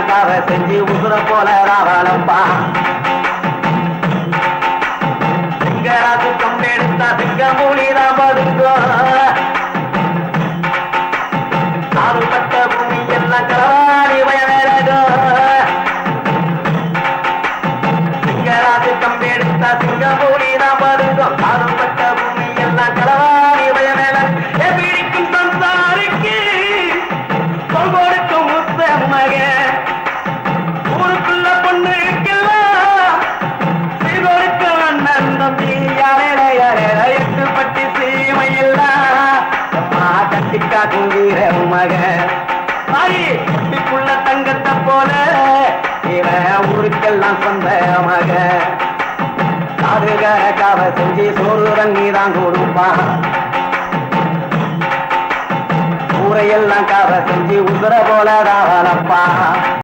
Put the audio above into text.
ஊரையெல்லாம் காவ செஞ்சு உசுர போல ராவலப்பா சிங்கராசு கம்பெடுத்தா சிங்க மூலிதான் பதுங்கோ ஆறுபட்ட பூமி எல்லாம் களவாடி வயவேலகோ சிங்கராசு கம்பெடுத்தா சிங்க மூலிதான் பதுங்கோ ஆறுபட்ட பூமி எல்லாம் களவாடி வயவேல பிடிக்கும் சம்சாரிக்கு கொடுக்கும் முத்த மக ஊருக்குள்ள பொண்ணு இருக்கலாம் செய்தொடுக்க அண்ணன் தம்பி எட்டு பட்டி சீமையெல்லாம் கட்டிக்கா குங்கீர மக குட்டிக்குள்ள தங்கத்தை போல இவன் ஊருக்கெல்லாம் சொந்த மக காதுகார காவ செஞ்சு சோறு ரங்கிதான் கொடுப்பான் ஊரையெல்லாம் காவ செஞ்சு உசுர போல ராவலப்பா